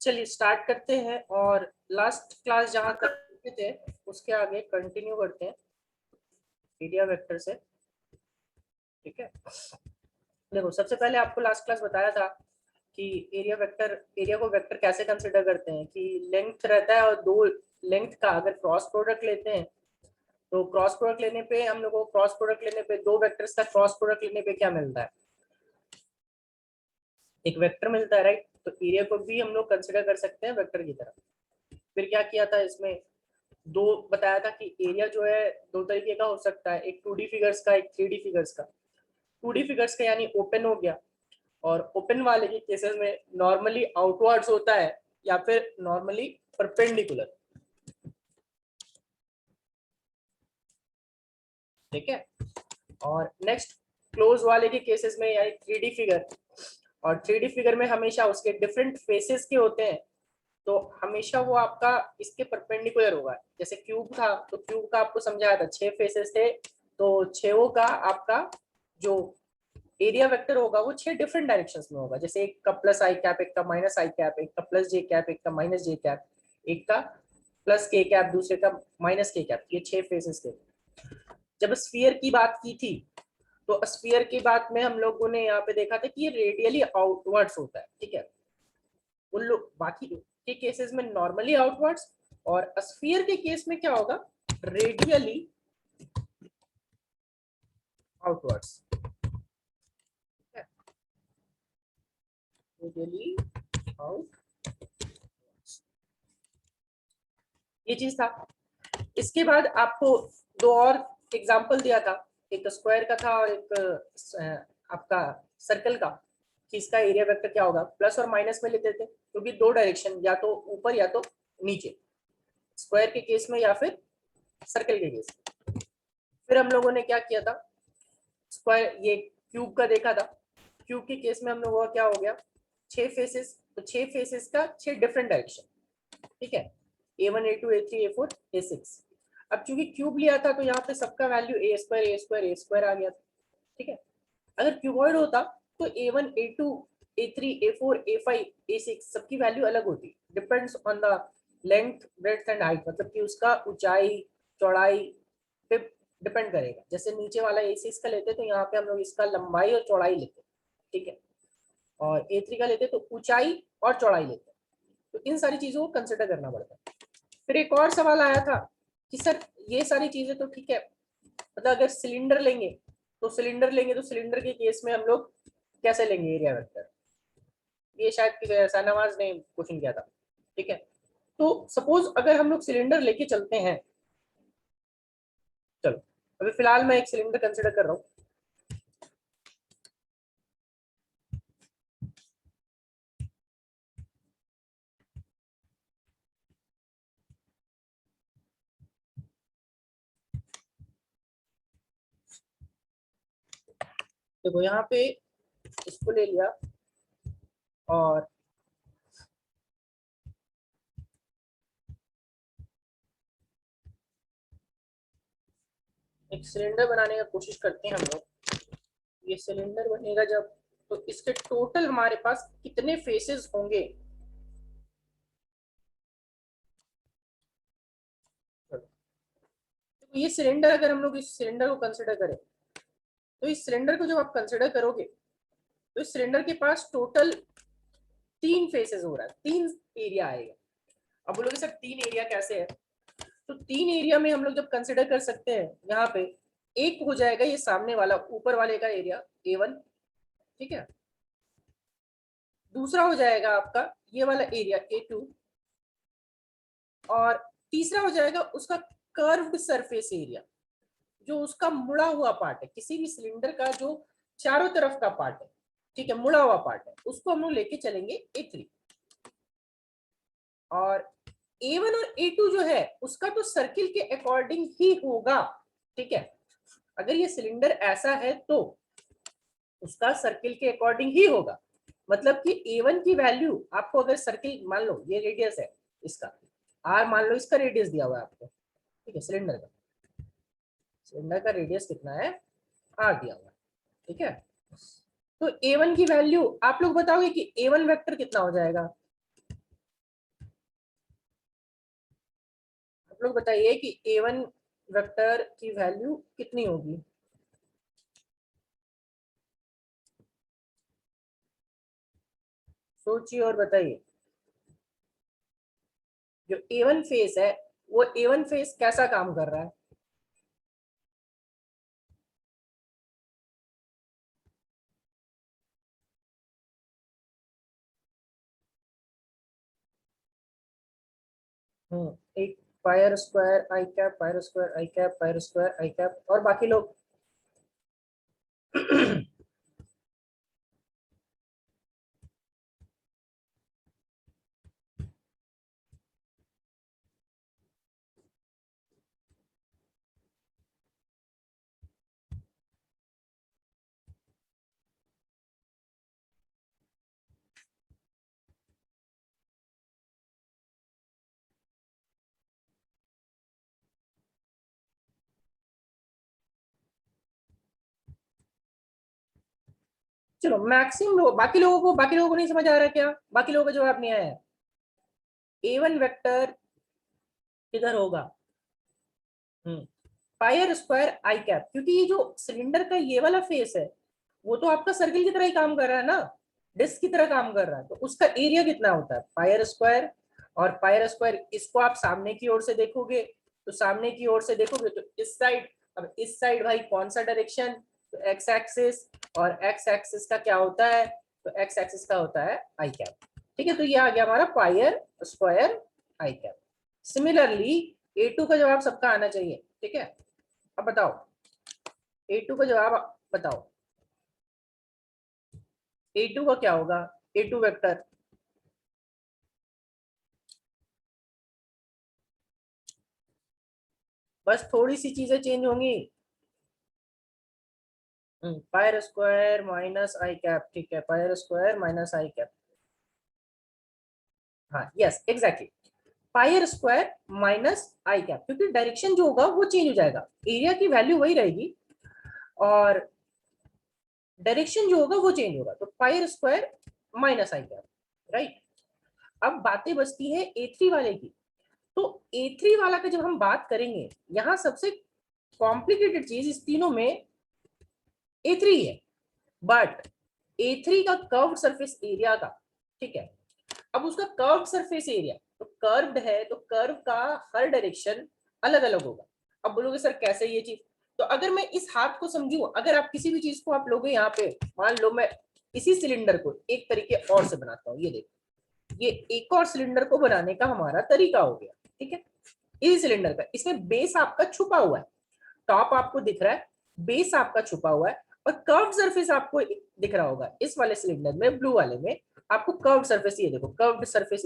चलिए स्टार्ट करते हैं और लास्ट क्लास जहाँ करते थे उसके आगे कंटिन्यू करते हैं एरिया वेक्टर से। ठीक है, देखो सबसे पहले आपको लास्ट क्लास बताया था कि एरिया को वेक्टर कैसे कंसिडर करते हैं कि लेंथ रहता है और दो लेंथ का अगर क्रॉस प्रोडक्ट लेते हैं तो क्रॉस प्रोडक्ट लेने पे हम लोग को क्रॉस प्रोडक्ट लेने पे दो वेक्टर्स का क्रॉस प्रोडक्ट लेने पे क्या मिलता है, एक वेक्टर मिलता है, राइट। तो एरिया को भी हम लोग कंसिडर कर सकते हैं वेक्टर की तरह। फिर क्या किया था इसमें, दो बताया था कि एरिया जो है दो तरीके का हो सकता है, एक 2D फिगर्स का, एक 3D फिगर्स का। 2D फिगर्स का यानी ओपन हो गया, और ओपन वाले के केसेस में नॉर्मली आउटवर्ड्स होता है या फिर नॉर्मली परपेंडिकुलर। ठीक है, और नेक्स्ट क्लोज वाले के केसेस में यानी 3D फिगर, और 3D फिगर में हमेशा उसके डिफरेंट फेसेस के होते हैं, तो हमेशा वो आपका इसके परपेंडिकुलर होगा। जैसे क्यूब था तो क्यूब का आपको समझाया था 6 फेसेस थे, तो छो का आपका जो एरिया वेक्टर होगा वो 6 डिफरेंट डायरेक्शंस में होगा। जैसे एक का प्लस आई कैप, एक का माइनस आई कैप, एक का प्लस जे कैप, एक का माइनस जे कैप, एक का प्लस के कैप, दूसरे का माइनस के कैप, ये 6 फेसेस थे। जब स्फीयर की बात की थी तो स्फीयर की बात में हम लोगों ने यहाँ पे देखा था कि ये रेडियली आउटवर्ड्स होता है। ठीक है, उन लोग बाकी के केसेस में नॉर्मली आउटवर्ड्स, और स्फीयर के केस में क्या होगा, रेडियली आउटवर्ड्स। रेडियली आउट, ये चीज था। इसके बाद आपको दो और एग्जांपल दिया था, एक स्क्वायर का था और एक आपका सर्कल का, कि इसका एरिया वेक्टर क्या होगा। प्लस और माइनस में लेते थे क्योंकि दो डायरेक्शन, या तो ऊपर या तो नीचे, स्क्वायर के केस में या फिर सर्कल के केस में। फिर हम लोगों ने क्या किया था, स्क्वायर ये क्यूब का देखा था। क्यूब के केस में हम लोगों का क्या हो गया, 6 फेसेस, तो 6 फेसेस का 6 डिफरेंट डायरेक्शन। ठीक है, A1 A2 A3 A4 A6। अब चूंकि क्यूब लिया था तो यहाँ पे सबका वैल्यू ए स्क्वायर ए स्क्वायर ए स्क्वायर आ गया था। ठीक है, अगर क्यूबॉइड होता तो A1 A2 A3 A4 A5 A6 सबकी वैल्यू अलग होती, depends on the length breadth and height, मतलब कि उसका ऊंचाई चौड़ाई पे डिपेंड करेगा। जैसे नीचे वाला A6 का लेते तो यहाँ पे हम लोग इसका लंबाई और चौड़ाई लेते। ठीक है, और A3 का लेते तो ऊंचाई और चौड़ाई लेते। तो इन सारी चीजों को कंसिडर करना पड़ता है। फिर एक और सवाल आया था कि सर ये सारी चीजें तो ठीक है, मतलब अगर सिलेंडर लेंगे तो सिलेंडर के केस में हम लोग कैसे लेंगे एरिया वेक्टर, ये शायद शाहनवाज ने क्वेश्चन किया था। ठीक है, तो सपोज अगर हम लोग सिलेंडर लेके चलते हैं, चलो अभी फिलहाल मैं एक सिलेंडर कंसिडर कर रहा हूँ। देखो यहाँ पे इसको ले लिया, और एक सिलेंडर बनाने का कोशिश करते हैं हम लोग। ये सिलेंडर बनेगा जब, तो इसके टोटल हमारे पास कितने फेसेस होंगे। तो ये सिलेंडर, अगर हम लोग इस सिलेंडर को कंसिडर करें, तो इस सिलेंडर को जब आप कंसिडर करोगे तो इस सिलेंडर के पास टोटल 3 फेसेस हो रहा है, 3 एरिया आएगा। अब बोलोगे सर 3 एरिया कैसे है, तो 3 एरिया में हम लोग जब कंसिडर कर सकते हैं, यहाँ पे एक हो जाएगा ये सामने वाला ऊपर वाले का एरिया A1। ठीक है, दूसरा हो जाएगा आपका ये वाला एरिया A2, और तीसरा हो जाएगा उसका कर्व्ड सरफेस एरिया, जो उसका मुड़ा हुआ पार्ट है, किसी भी सिलेंडर का जो चारों तरफ का पार्ट है। ठीक है, मुड़ा हुआ पार्ट है, उसको हम लोग लेके चलेंगे A3। और A1 और A2 जो है उसका तो सर्किल के अकॉर्डिंग ही होगा। ठीक है, अगर ये सिलेंडर ऐसा है तो उसका सर्किल के अकॉर्डिंग ही होगा। मतलब कि A1 की वैल्यू आपको, अगर सर्किल मान लो ये रेडियस है इसका R, मान लो इसका रेडियस दिया हुआ है आपको। ठीक है, सिलेंडर का रेडियस कितना है, R दिया हुआ है। ठीक है, तो A1 की वैल्यू आप लोग बताओगे कि A1 वेक्टर कितना हो जाएगा, आप लोग बताइए कि A1 वेक्टर की वैल्यू कितनी होगी। सोचिए और बताइए। जो A1 फेस है वो A1 फेस कैसा काम कर रहा है। एक पायर स्क्वायर आई कैप, पायर स्क्वायर आई कैप, पायर स्क्वायर आई कैप, और बाकी लोग चलो मैक्सिमम लोग, बाकी लोगों को नहीं समझ आ रहा क्या, बाकी लोगों का जवाब नहीं आया। A1 वेक्टर किधर होगा। पायर स्क्वायर आई कैप, क्योंकि ये जो सिलेंडर का ये वाला फेस है वो तो आपका सर्किल की तरह ही काम कर रहा है ना, डिस्क की तरह काम कर रहा है, तो उसका एरिया कितना होता है पायर स्क्वायर। और पायर स्क्वायर इसको आप सामने की ओर से देखोगे, तो सामने की ओर से देखोगे तो इस साइड, अब इस साइड भाई कौन सा डायरेक्शन, तो एक्स एक्सिस, और एक्स एक्सिस का क्या होता है, तो एक्स एक्सिस का होता है आई कैप। ठीक है, तो ये आ गया हमारा पायर स्क्वायर आई कैप। सिमिलरली A2 का जवाब सबका आना चाहिए। ठीक है, अब बताओ A2 का जवाब बताओ। A2 का क्या होगा, A2 वेक्टर। बस थोड़ी सी चीजें चेंज होंगी। Pi r square minus i cap, ठीक है, pi r square minus i cap. हाँ yes exactly, pi r square minus i cap, क्योंकि डायरेक्शन जो होगा वो चेंज हो जाएगा, एरिया की वैल्यू वही रहेगी और डायरेक्शन जो होगा वो चेंज होगा, तो pier square minus i cap, right. अब बातें बचती है A3 वाले की। तो A3 वाला का जब हम बात करेंगे, यहां सबसे कॉम्प्लिकेटेड चीज इस तीनों में A3 है, बट A3 का कर्व सरफेस एरिया का, ठीक है, अब उसका कर्व सरफेस एरिया तो कर्व्ड है, तो कर्व का हर डायरेक्शन अलग अलग होगा। अब बोलोगे सर कैसे ये चीज, तो अगर मैं इस हाथ को समझू, अगर आप किसी भी चीज को आप लोगे यहाँ पे, मान लो मैं इसी सिलेंडर को एक तरीके और से बनाता हूँ, ये देखो, ये एक और सिलेंडर को बनाने का हमारा तरीका हो गया। ठीक है, इस सिलेंडर का, इसमें बेस आपका छुपा हुआ है, टॉप आपको दिख रहा है, बेस आपका छुपा हुआ है, और कर्व सरफेस आपको दिख रहा होगा इस वाले सिलेंडर में, ब्लू वाले में आपको कर्व सरफेस, ये देखो कर्व्ड सरफेस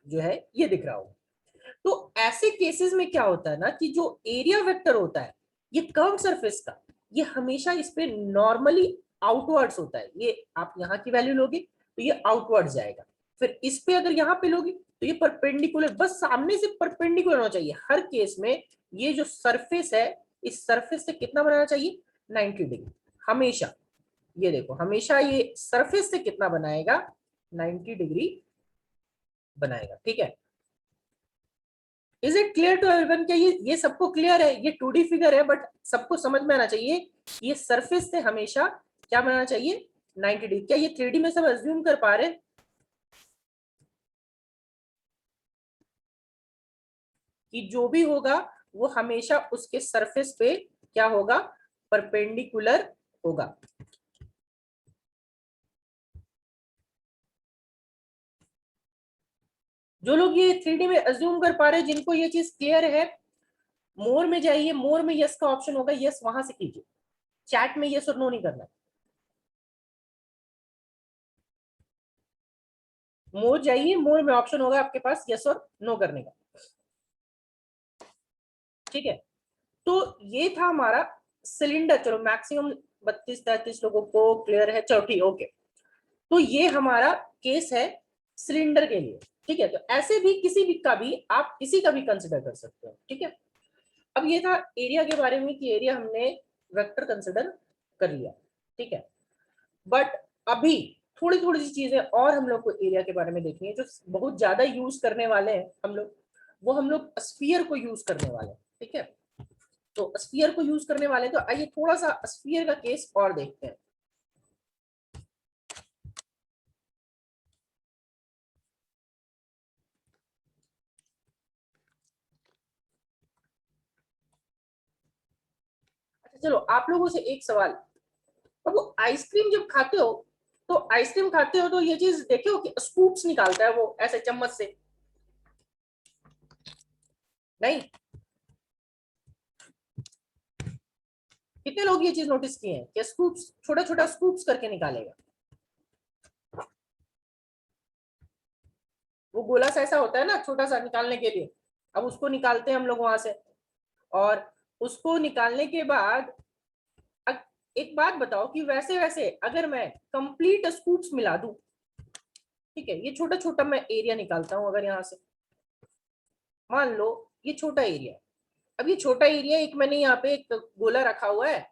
जो है ये दिख रहा होगा। तो ऐसे केसेस में क्या होता है ना कि जो एरिया वेक्टर होता है ये कर्व सरफेस का, ये हमेशा इस पे नॉर्मली आउटवर्ड्स होता है, ये आप यहाँ की वैल्यू लोगे तो ये आउटवर्ड जाएगा, फिर इस पे अगर यहाँ पे लोगे तो ये परपेंडिकुलर, बस सामने से परपेंडिकुलर होना चाहिए हर केस में। ये जो सरफेस है इस सरफेस से कितना बनाना चाहिए, 90 डिग्री हमेशा। ये देखो हमेशा ये सरफेस से कितना बनाएगा, 90 डिग्री बनाएगा। ठीक है, is it clear to everyone, क्या ये सबको क्लियर है, ये 2D फिगर है बट सबको समझ में आना चाहिए, ये सरफेस से हमेशा क्या बनाना चाहिए, 90 डिग्री। क्या ये 3D में सब अज्यूम कर पा रहे हैं कि जो भी होगा वो हमेशा उसके सरफेस पे क्या होगा, परपेंडिकुलर होगा। जो लोग ये 3D में अज्यूम कर पा रहे हैं, जिनको ये चीज क्लियर है, मोर में जाइए, मोर में यस का ऑप्शन होगा, यस वहां से कीजिए, चैट में यस और नो नहीं करना। मोर जाइए, मोर में ऑप्शन होगा आपके पास यस और नो करने का। ठीक है, तो ये था हमारा सिलेंडर, चलो मैक्सिमम 32-33 लोगों को क्लियर है, चलो ठीक ओके। तो ये हमारा केस है सिलेंडर के लिए। ठीक है, तो ऐसे भी किसी भी का भी आप किसी का भी कंसिडर कर सकते हो। ठीक है, अब ये था एरिया के बारे में कि एरिया हमने वेक्टर कंसिडर कर लिया। ठीक है, बट अभी थोड़ी थोड़ी सी चीजें और हम लोग को एरिया के बारे में देखनी है जो बहुत ज्यादा यूज करने वाले हैं हम लोग, वो हम लोग स्फीयर को यूज करने वाले हैं, ठीक है। तो स्फीयर को यूज करने वाले हैं, तो आइए थोड़ा सा स्फीयर का केस और देखते हैं। अच्छा चलो, आप लोगों से एक सवाल, अब वो आइसक्रीम जब खाते हो, तो आइसक्रीम खाते हो तो ये चीज देखे हो कि स्कूप्स निकालता है वो ऐसे चम्मच से? नहीं? कितने लोग ये चीज नोटिस किए हैं कि स्कूप्स, छोटा छोटा स्कूप्स करके निकालेगा? वो गोला सा ऐसा होता है ना छोटा सा निकालने के लिए, अब उसको निकालते हैं हम लोग वहां से। और उसको निकालने के बाद एक बात बताओ कि वैसे वैसे अगर मैं कंप्लीट स्कूप्स मिला दूं, ठीक है, ये छोटा छोटा मैं एरिया निकालता हूं, अगर यहाँ से मान लो ये छोटा एरिया, अब ये छोटा एरिया, एक मैंने यहाँ पे एक गोला रखा हुआ है,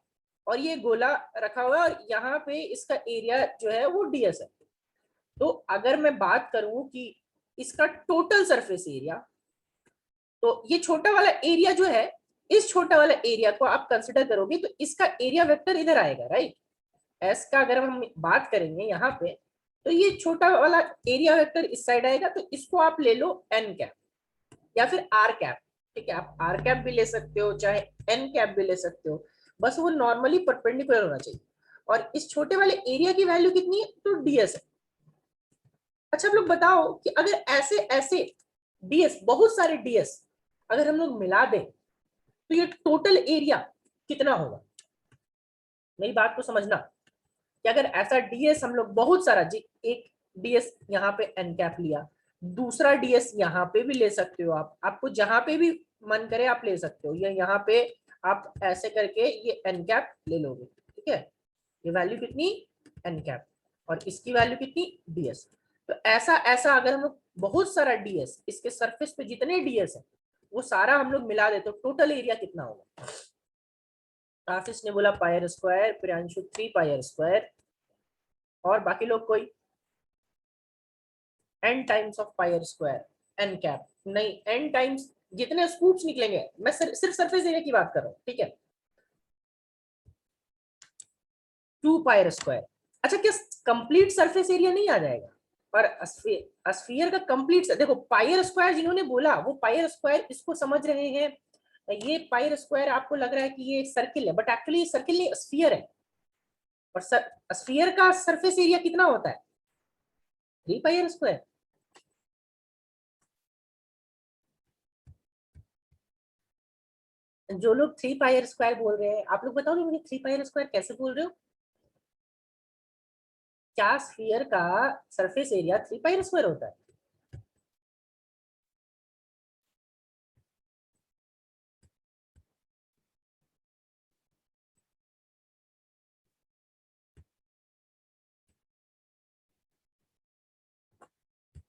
और ये गोला रखा हुआ है, और यहाँ पे इसका एरिया जो है वो डीएस है। तो अगर मैं बात करूं कि इसका टोटल सरफेस एरिया, तो ये छोटा वाला एरिया जो है, इस छोटा वाला एरिया को आप कंसिडर करोगे तो इसका एरिया वेक्टर इधर आएगा, राइट। एस का अगर हम बात करेंगे यहाँ पे, तो ये छोटा वाला एरिया वेक्टर इस साइड आएगा, तो इसको आप ले लो एन कैप या फिर आर कैप, ठीक है। आप आर कैप भी ले सकते हो, चाहे एन कैप भी ले सकते हो, बस वो नॉर्मली परपेंडिकुलर होना चाहिए। और इस छोटे वाले एरिया की वैल्यू कितनी है? तो डीएस है। अच्छा आप लोग बताओ कि अगर ऐसे ऐसे डीएस, बहुत सारे डीएस अगर हम लोग मिला दें, तो ये टोटल एरिया कितना होगा? मेरी बात को समझना कि अगर ऐसा डीएस हम लोग बहुत सारा जी, एक डीएस यहाँ पे एन कैप लिया, दूसरा डीएस यहाँ पे भी ले सकते हो आप, आपको जहां पे भी मन करे आप ले सकते हो, ये यहाँ पे आप ऐसे करके ये एन कैप ले लोगे, ठीक है। ये वैल्यू कितनी? एन कैप, और इसकी वैल्यू कितनी? डीएस। तो ऐसा ऐसा अगर हम लोग बहुत सारा डीएस, इसके सरफेस पे जितने डीएस है वो सारा हम लोग मिला दे, तो टोटल एरिया कितना होगा? आशीष ने बोला pier square, Priyanshu 3 pier square, और बाकी लोग कोई? n times of pier square, n cap नहीं, n टाइम्स जितने स्कूप्स निकलेंगे, मैं सिर्फ सरफेस एरिया की बात कर रहा हूँ, ठीक है। 2 पायर स्क्वायर। अच्छा, क्या कंप्लीट सरफेस एरिया नहीं आ जाएगा? और स्फीयर का कंप्लीट, देखो पायर स्क्वायर जिन्होंने बोला वो पायर स्क्वायर इसको समझ रहे हैं, ये पायर स्क्वायर आपको लग रहा है कि ये सर्किल है, बट एक्चुअली सर्किल नहीं, स्फीयर है। और स्फीयर का सरफेस एरिया कितना होता है? 3 पायर स्क्वायर। जो लोग 3 पायर स्क्वायर बोल रहे हैं, आप लोग बताओगे मुझे 3 पायर स्क्वायर कैसे बोल रहे हो? क्या स्फीयर का सरफेस एरिया 3 पाई स्क्वायर होता है?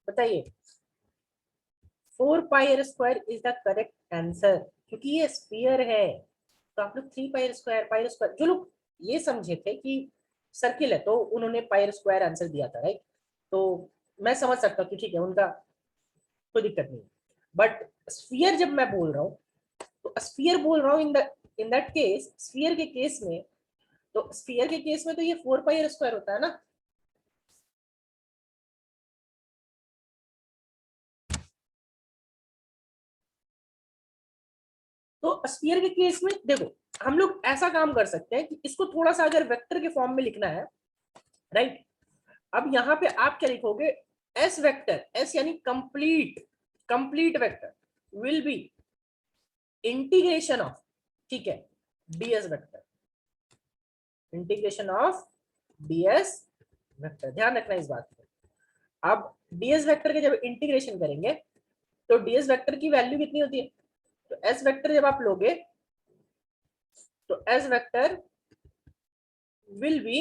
बताइए। 4 pi square is the correct answer, क्योंकि ये स्फीयर है। तो आप लोग 3 पाई स्क्वायर, जो लोग ये समझे थे कि सर्किल है तो उन्होंने पाई स्क्वायर आंसर दिया था, राइट। तो मैं समझ सकता हूँ कि ठीक है, उनका कोई दिक्कत नहीं। बट स्फीयर जब मैं बोल रहा हूँ, तो स्फीयर बोल रहा हूँ इन दैट केस, स्फीयर के केस में, तो स्फीयर के केस में तो ये 4 पाई स्क्वायर होता है ना। तो स्फीयर के केस में देखो, हम लोग ऐसा काम कर सकते हैं कि इसको थोड़ा सा अगर वेक्टर के फॉर्म में लिखना है, राइट। अब यहाँ पे आप क्या लिखोगे? एस वेक्टर, एस यानी complete, complete vector will be integration of, ठीक है, DS vector, integration of DS vector. ध्यान रखना इस बात को। अब डीएस वेक्टर के जब इंटीग्रेशन करेंगे, तो डीएस वेक्टर की वैल्यू कितनी होती है? तो एस वेक्टर जब आप लोगे, तो S vector will be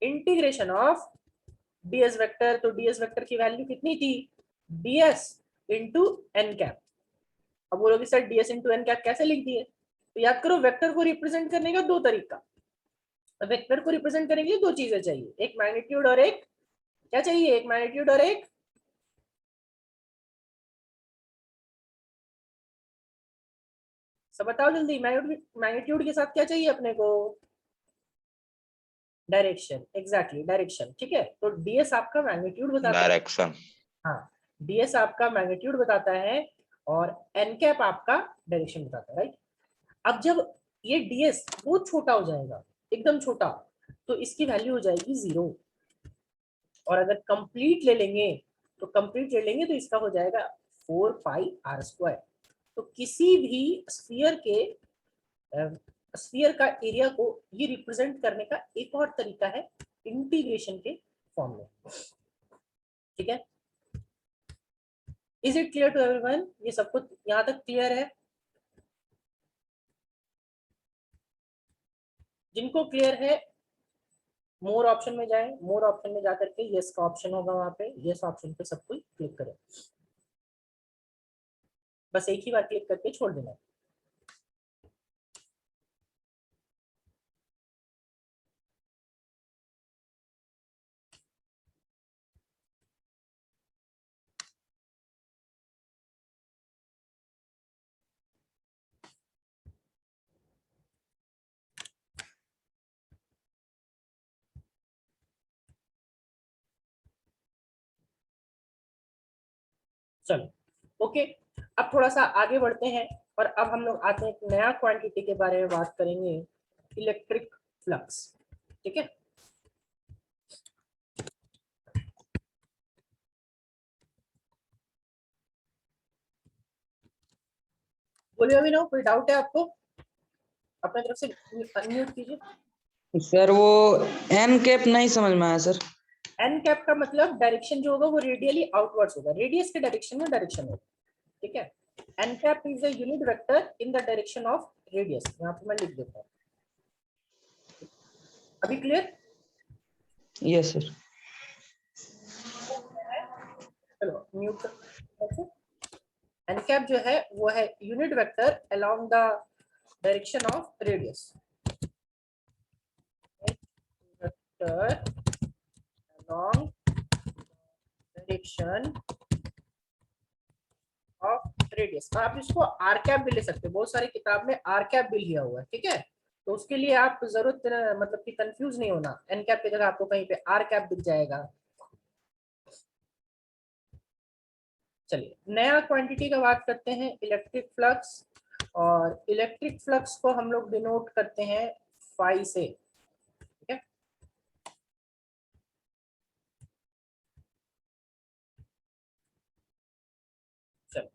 integration of DS vector. तो डीएस वेक्टर की वैल्यू कितनी थी? DS into N cap. अब बोलोगे sir DS into N cap कैसे लिख दिए? तो याद करो, वेक्टर को रिप्रेजेंट करने का दो तरीका। वेक्टर को रिप्रेजेंट करने के लिए दो चीजें चाहिए, एक मैग्नीट्यूड और एक क्या चाहिए? एक मैग्नीट्यूड और एक सब बताओ जल्दी। मैग्नीट्यूड के साथ क्या चाहिए अपने को? Direction, exactly direction. ठीक है, तो डीएस आपका मैग्नीट्यूड बताता है। डायरेक्शन। हाँ, डीएस आपका मैग्नीट्यूड बताता है और एन कैप आपका डायरेक्शन बताता है, राइट। अब जब ये डीएस बहुत छोटा हो जाएगा, एकदम छोटा, तो इसकी वैल्यू हो जाएगी 0। और अगर कंप्लीट ले लेंगे तो इसका हो जाएगा 4πr²। तो किसी भी स्फीयर का एरिया को ये रिप्रेजेंट करने का एक और तरीका है इंटीग्रेशन के फॉर्म में। ठीक है, is it clear to everyone? ये सब कुछ यहां तक क्लियर है? जिनको क्लियर है मोर ऑप्शन में जाएं, मोर ऑप्शन में जाकर के यस का ऑप्शन होगा, वहां पे यस ऑप्शन पे सब कोई क्लिक करें। बस एक ही बार क्लिक करके छोड़ देना। चलो ओके, अब थोड़ा सा आगे बढ़ते हैं और अब हम लोग आते हैं एक नया क्वांटिटी के बारे में बात करेंगे, इलेक्ट्रिक फ्लक्स। ठीक है, बोलिए अभी ना, कोई डाउट है आपको? अपने तरफ से अनम्यूट कीजिए। सर वो एन कैप नहीं समझ में आया सर। एन कैप का मतलब डायरेक्शन जो होगा वो रेडियली आउटवर्ड्स होगा, रेडियस के डायरेक्शन में डायरेक्शन होगा। ठीक है, N cap is a unit vector in the direction of radius. यहाँ पे मैं लिख देता हूँ। अभी क्लियर? Yes sir. चलो म्यूट। एन कैप जो है वो है unit vector along the direction of radius. Vector along direction of radius। आप इसको आर कैप भी ले सकते हो, बहुत सारी किताब में आर कैप भी लिया हुआ है। ठीक है, तो उसके लिए आप जरूरत मतलब कि कंफ्यूज नहीं होना, एन कैप की जगह आपको कहीं पे आर कैप दिख जाएगा। चलिए नया क्वांटिटी का बात करते हैं, इलेक्ट्रिक फ्लक्स। और इलेक्ट्रिक फ्लक्स को हम लोग डिनोट करते हैं फाई से। ठीक है, चलो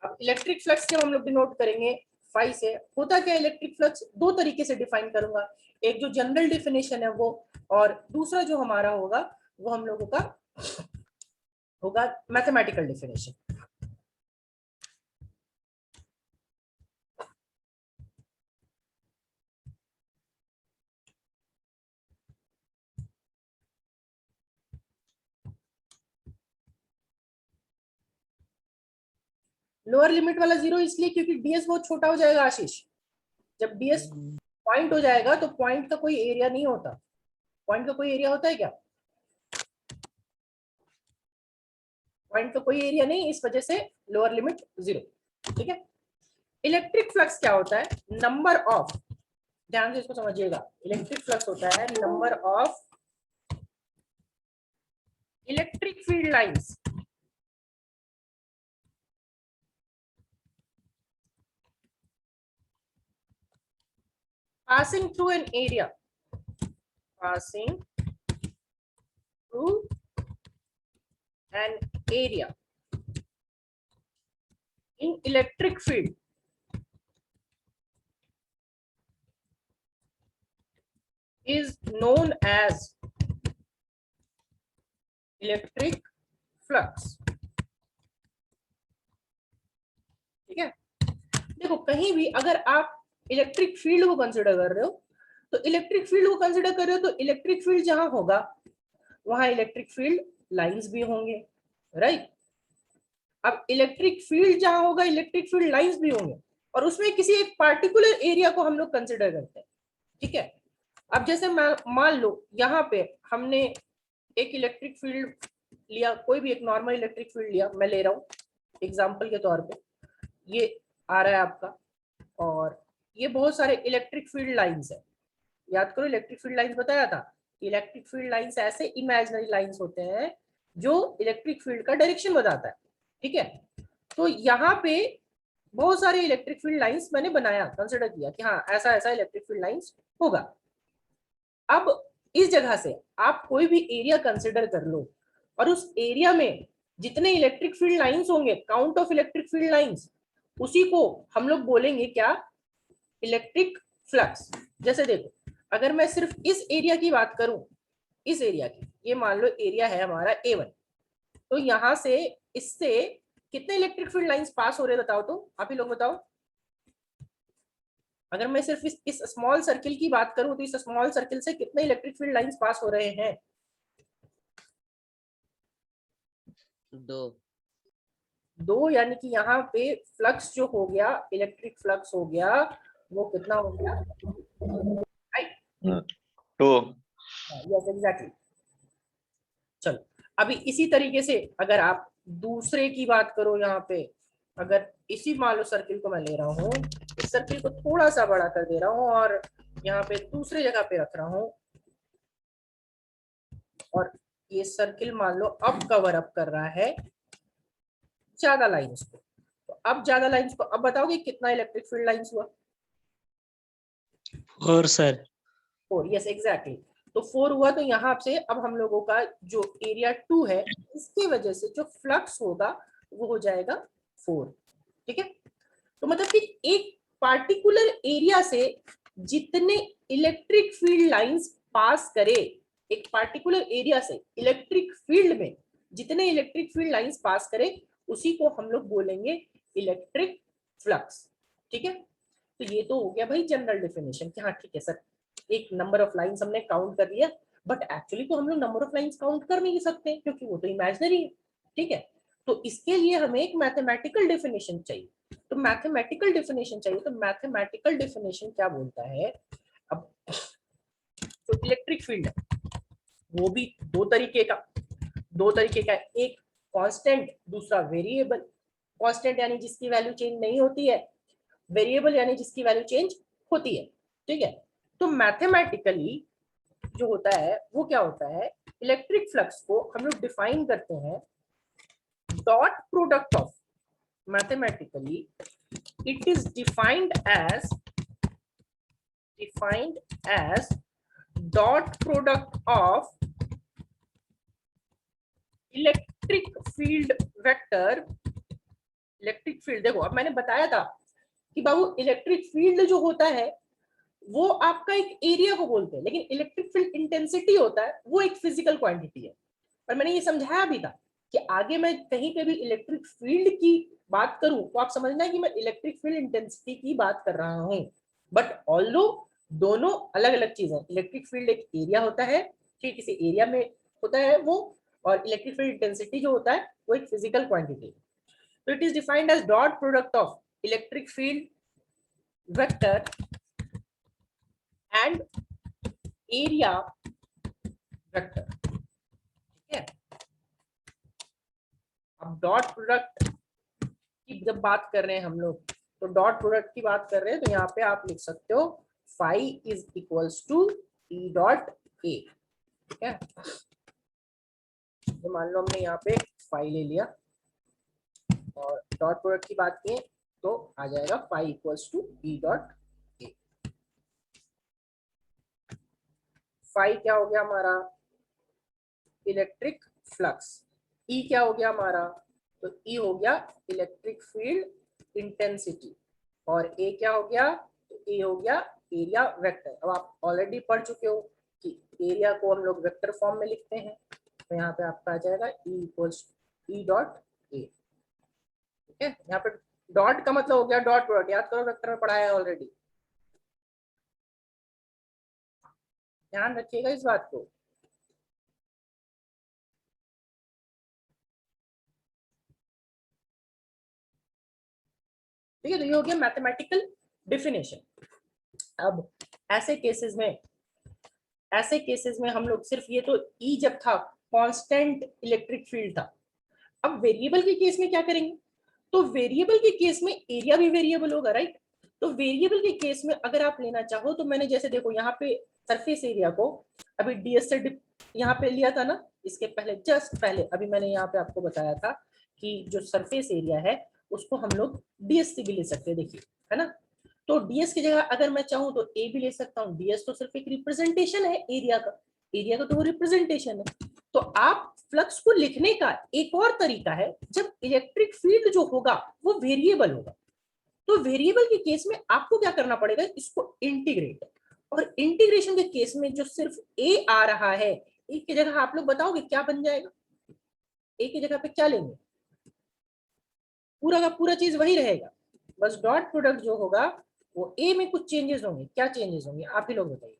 अब इलेक्ट्रिक फ्लक्स के हम लोग डिनोट करेंगे फाई से। होता क्या, इलेक्ट्रिक फ्लक्स दो तरीके से डिफाइन करूंगा, एक जो जनरल डेफिनेशन है वो, और दूसरा जो हमारा होगा वो हम लोगों का होगा मैथमेटिकल डेफिनेशन। लोअर लिमिट वाला 0 इसलिए क्योंकि डीएस बहुत छोटा हो जाएगा आशीष। जब डीएस पॉइंट हो जाएगा तो पॉइंट का कोई एरिया नहीं होता। पॉइंट का कोई एरिया होता है क्या? पॉइंट का कोई एरिया नहीं, इस वजह से लोअर लिमिट 0। ठीक है, इलेक्ट्रिक फ्लक्स क्या होता है? नंबर ऑफ, ध्यान से इसको समझिएगा, इलेक्ट्रिक फ्लक्स होता है number of electric field lines passing through an area, passing through an area in electric field is known as electric flux। ठीक है, देखो कहीं भी अगर आप इलेक्ट्रिक फील्ड को कंसिडर कर रहे हो तो इलेक्ट्रिक फील्ड को कंसिडर कर रहे हो तो इलेक्ट्रिक फील्ड जहां होगा वहां इलेक्ट्रिक फील्ड लाइंस भी होंगे, राइट। अब इलेक्ट्रिक फील्ड जहां होगा इलेक्ट्रिक फील्ड लाइंस भी होंगे, और उसमें किसी एक पार्टिकुलर एरिया को हम लोग कंसिडर करते हैं। ठीक है, अब जैसे मान लो यहाँ पे हमने एक इलेक्ट्रिक फील्ड लिया, कोई भी एक नॉर्मल इलेक्ट्रिक फील्ड लिया, मैं ले रहा हूँ एग्जांपल के तौर पे, ये आ रहा है आपका और ये बहुत सारे इलेक्ट्रिक फील्ड लाइंस है। याद करो इलेक्ट्रिक फील्ड लाइंस बताया था, इलेक्ट्रिक फील्ड लाइंस ऐसे इमेजिनरी लाइंस होते हैं जो इलेक्ट्रिक फील्ड का डायरेक्शन बताता है, ठीक है। तो यहाँ पे बहुत सारे इलेक्ट्रिक फील्ड लाइंस मैंने बनाया, कंसिडर किया कि हाँ ऐसा ऐसा इलेक्ट्रिक फील्ड लाइंस होगा। अब इस जगह से आप कोई भी एरिया कंसिडर कर लो और उस एरिया में जितने इलेक्ट्रिक फील्ड लाइंस होंगे, count of electric field lines, उसी को हम लोग बोलेंगे क्या, इलेक्ट्रिक फ्लक्स। जैसे देखो अगर मैं सिर्फ इस एरिया की बात करूं, इस एरिया की, ये मान लो एरिया है हमारा A1, तो यहां से इससे कितने इलेक्ट्रिक फील्ड लाइंस पास हो रहे बताओ, तो आप ही लोग बताओ। अगर मैं सिर्फ इस स्मॉल सर्किल की बात करूं तो इस स्मॉल सर्किल से कितने इलेक्ट्रिक फील्ड लाइंस पास हो रहे हैं? दो, यानी कि यहाँ पे फ्लक्स जो हो गया, इलेक्ट्रिक फ्लक्स हो गया, वो कितना हो गया, राइट? 2। Yes exactly. चलो अभी इसी तरीके से अगर आप दूसरे की बात करो, यहाँ पे अगर इसी मान लो सर्किल को मैं ले रहा हूँ, इस सर्किल को थोड़ा सा बड़ा कर दे रहा हूँ और यहाँ पे दूसरे जगह पे रख रहा हूँ, और ये सर्किल मान लो अब कवर अप कर रहा है ज्यादा लाइंस को, तो अब ज्यादा लाइंस को, अब बताओगे कितना इलेक्ट्रिक फील्ड लाइंस हुआ? 4 सर। 4, yes exactly. तो 4 हुआ, तो यहाँ से अब हम लोगों का जो एरिया 2 है, इसकी वजह से जो फ्लक्स होगा वो हो जाएगा 4, ठीक है। तो मतलब कि एक पार्टिकुलर एरिया से जितने इलेक्ट्रिक फील्ड लाइंस पास करे, एक पार्टिकुलर एरिया से इलेक्ट्रिक फील्ड में जितने इलेक्ट्रिक फील्ड लाइंस पास करे, उसी को हम लोग बोलेंगे इलेक्ट्रिक फ्लक्स, ठीक है। तो ये तो हो गया भाई जनरल डेफिनेशन कि हाँ ठीक है सर, एक नंबर ऑफ लाइंस हमने काउंट कर लिया, बट एक्चुअली तो हम लोग नंबर ऑफ लाइंस काउंट कर नहीं सकते क्योंकि वो तो इमेजिनरी है, ठीक है। तो इसके लिए हमें एक मैथमेटिकल डेफिनेशन चाहिए, तो मैथमेटिकल डेफिनेशन चाहिए, तो मैथमेटिकल डेफिनेशन क्या बोलता है, अब तो इलेक्ट्रिक फील्ड है वो भी दो तरीके का है, एक कांस्टेंट, दूसरा वेरिएबल। कांस्टेंट यानी जिसकी वैल्यू चेंज नहीं होती है, वेरिएबल यानी जिसकी वैल्यू चेंज होती है, ठीक है। तो मैथमेटिकली जो होता है वो क्या होता है, इलेक्ट्रिक फ्लक्स को हम लोग डिफाइन करते हैं dot product of, mathematically it is defined as dot product of electric field vector, electric field, देखो अब मैंने बताया था कि बाबू इलेक्ट्रिक फील्ड जो होता है वो आपका एक एरिया को बोलते हैं, लेकिन इलेक्ट्रिक फील्ड इंटेंसिटी होता है वो एक फिजिकल क्वांटिटी है। और मैंने ये समझाया भी था कि आगे मैं कहीं पे भी इलेक्ट्रिक फील्ड की बात करूं तो आप समझना कि मैं इलेक्ट्रिक फील्ड इंटेंसिटी की बात कर रहा हूं, बट ऑल्दो दोनों अलग अलग चीजें। इलेक्ट्रिक फील्ड एक एरिया होता है, ठीक, किसी एरिया में होता है वो, और इलेक्ट्रिक फील्ड इंटेंसिटी जो होता है वो एक फिजिकल क्वांटिटी। तो it is defined as dot product of electric field vector and area vector, ठीक है। अब डॉट प्रोडक्ट की जब बात कर रहे हैं हम लोग, तो डॉट प्रोडक्ट की बात कर रहे हैं, तो यहाँ पे आप लिख सकते हो phi is equals to E dot A, ठीक है। तो मान लो हमने यहाँ पे फाई ले लिया और डॉट प्रोडक्ट की बात की तो आ जाएगा phi equals to E dot A. Phi क्या हो गया हमारा, इलेक्ट्रिक फ्लक्स। ई क्या हो गया हमारा, तो ई हो गया इलेक्ट्रिक फील्ड इंटेंसिटी, और ए क्या हो गया, तो ए हो गया एरिया वेक्टर। अब आप ऑलरेडी पढ़ चुके हो कि एरिया को हम लोग वेक्टर फॉर्म में लिखते हैं, तो यहाँ पे आपका आ जाएगा E equals E dot A, ठीक है। यहाँ पे डॉट का मतलब हो गया डॉट प्रोडक्ट, याद करो वेक्टर में पढ़ाया है ऑलरेडी, ध्यान रखिएगा इस बात को। ठीक है, तो ये हो गया मैथमेटिकल डेफिनेशन। अब ऐसे केसेस में हम लोग सिर्फ ये तो ई जब था कांस्टेंट इलेक्ट्रिक फील्ड था, अब वेरिएबल के केस में क्या करेंगे, तो वेरिएबल के केस में एरिया भी वेरिएबल होगा, राइट। तो वेरिएबल के केस में अगर आप लेना चाहो तो मैंने जैसे देखो यहाँ पे सरफेस एरिया को अभी डीएस से यहाँ पे लिया था ना, इसके पहले जस्ट पहले अभी मैंने यहाँ पे आपको बताया था कि जो सरफेस एरिया है उसको हम लोग डीएस से भी ले सकते हैं, देखिए है ना। तो डीएस की जगह अगर मैं चाहूँ तो ए भी ले सकता हूँ। डीएस तो सिर्फ एक रिप्रेजेंटेशन है एरिया का, एरिया का तो वो रिप्रेजेंटेशन है। तो आप फ्लक्स को लिखने का एक और तरीका है, जब इलेक्ट्रिक फील्ड जो होगा वो वेरिएबल होगा, तो वेरिएबल के केस में आपको क्या करना पड़ेगा, इसको इंटीग्रेट। और इंटीग्रेशन के केस में जो सिर्फ ए आ रहा है, ए की जगह आप लोग बताओगे क्या बन जाएगा, ए की जगह पे क्या लेंगे, पूरा का पूरा चीज वही रहेगा, बस डॉट प्रोडक्ट जो होगा वो ए में कुछ चेंजेस होंगे। क्या चेंजेस होंगे आप ही लोग बताइए।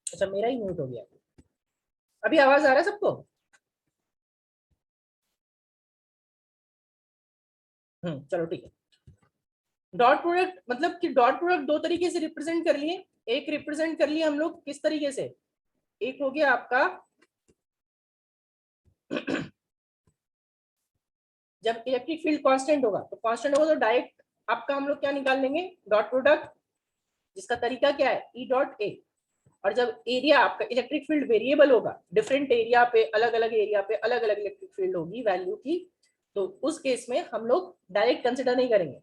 अच्छा मेरा ही म्यूट हो गया, अभी आवाज आ रहा है सबको? चलो ठीक है। डॉट प्रोडक्ट मतलब कि डॉट प्रोडक्ट दो तरीके से रिप्रेजेंट कर लिए। एक रिप्रेजेंट कर लिया हम लोग किस तरीके से, एक हो गया आपका जब इलेक्ट्रिक फील्ड कांस्टेंट होगा, तो कांस्टेंट होगा तो डायरेक्ट आपका हम लोग क्या निकाल लेंगे, डॉट प्रोडक्ट, जिसका तरीका क्या है ई डॉट ए। और जब एरिया आपका इलेक्ट्रिक फील्ड वेरिएबल होगा, डिफरेंट एरिया पे अलग अलग एरिया पे अलग अलग इलेक्ट्रिक फील्ड होगी वैल्यू की, तो उस केस में हम लोग डायरेक्ट कंसिडर नहीं करेंगे,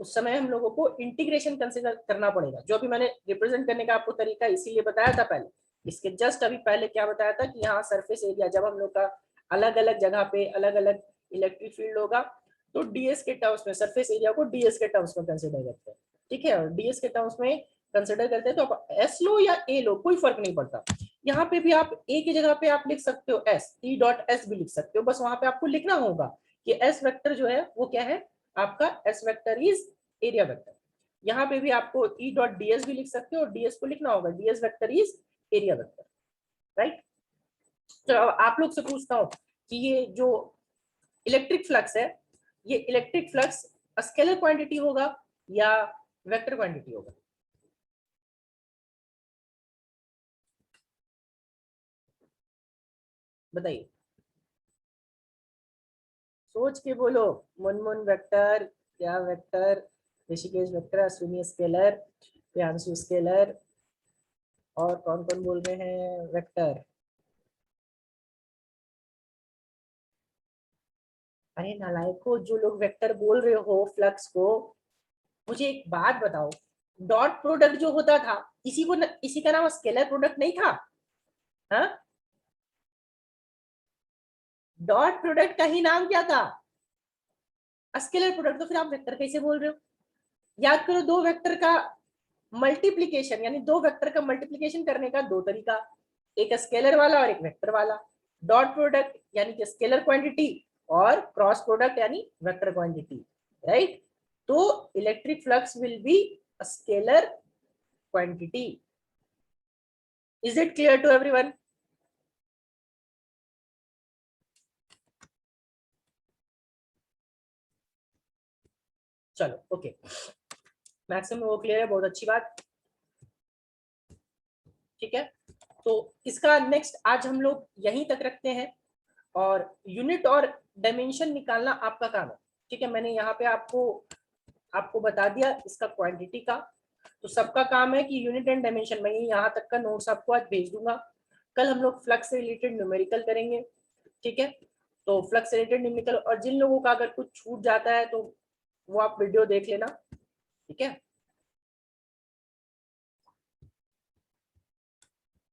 उस समय हम लोगों को इंटीग्रेशन कंसिडर करना पड़ेगा। जो अभी मैंने रिप्रेजेंट करने का आपको तरीका इसीलिए बताया था पहले, इसके जस्ट अभी पहले क्या बताया था कि यहाँ सरफेस एरिया जब हम लोग का अलग अलग जगह पे अलग अलग इलेक्ट्रिक फील्ड होगा, तो डीएस के टर्म्स में सरफेस एरिया को डीएस के टर्म्स में कंसिडर करते हैं, ठीक है। और डीएस के टर्म्स में कंसिडर करते हैं तो आप एस लो या ए लो कोई फर्क नहीं पड़ता। यहाँ पे भी आप ए की जगह पे आप लिख सकते हो एस, ई डॉट एस भी लिख सकते हो, बस वहां पे आपको लिखना होगा कि एस वेक्टर जो है वो क्या है, आपका S vector is area vector. यहाँ पे भी आपको ई डॉट डीएस भी लिख सकते हो, डीएस को लिखना होगा DS vector is area vector, right. तो आप लोग से पूछता हूँ कि ये जो इलेक्ट्रिक फ्लक्स है, ये इलेक्ट्रिक फ्लक्स स्केलर क्वांटिटी होगा या वेक्टर क्वांटिटी होगा? बताइए, सोच के बोलो। मुनमुन वेक्टर, क्या vector, Rishikesh vector, Ashwini scalar, Priyanshu scalar, और कौन कौन बोल रहे हैं वेक्टर? अरे नालायको, जो लोग वेक्टर बोल रहे हो फ्लक्स को, मुझे एक बात बताओ, डॉट प्रोडक्ट जो होता था इसी का नाम स्केलर प्रोडक्ट नहीं था? हाँ, डॉट प्रोडक्ट का ही नाम क्या था, स्केलर प्रोडक्ट। तो फिर आप वेक्टर कैसे बोल रहे हो? याद करो, दो वेक्टर का मल्टीप्लीकेशन यानी दो वेक्टर का मल्टीप्लीकेशन करने का दो तरीका, एक स्केलर वाला और एक वेक्टर वाला। डॉट प्रोडक्ट यानी कि स्केलर क्वांटिटी, और क्रॉस प्रोडक्ट यानी वेक्टर क्वांटिटी, राइट। तो electric flux will be scalar quantity. Is it clear to everyone? चलो ओके, मैक्सिमम वो क्लियर है, बहुत अच्छी बात, ठीक है। तो इसका नेक्स्ट आज हम लोग यहीं तक रखते हैं, और यूनिट और डायमेंशन निकालना आपका काम है, ठीक है। मैंने यहाँ पे आपको आपको बता दिया इसका क्वांटिटी का, तो सबका काम है कि यूनिट एंड डायमेंशन। मैं यहाँ तक का नोट्स आपको आज भेज दूंगा। कल हम लोग फ्लक्स से रिलेटेड न्यूमेरिकल करेंगे, ठीक है। तो फ्लक्स से रिलेटेड न्यूमेरिकल, और जिन लोगों का अगर कुछ छूट जाता है तो वो आप वीडियो देख लेना, ठीक है।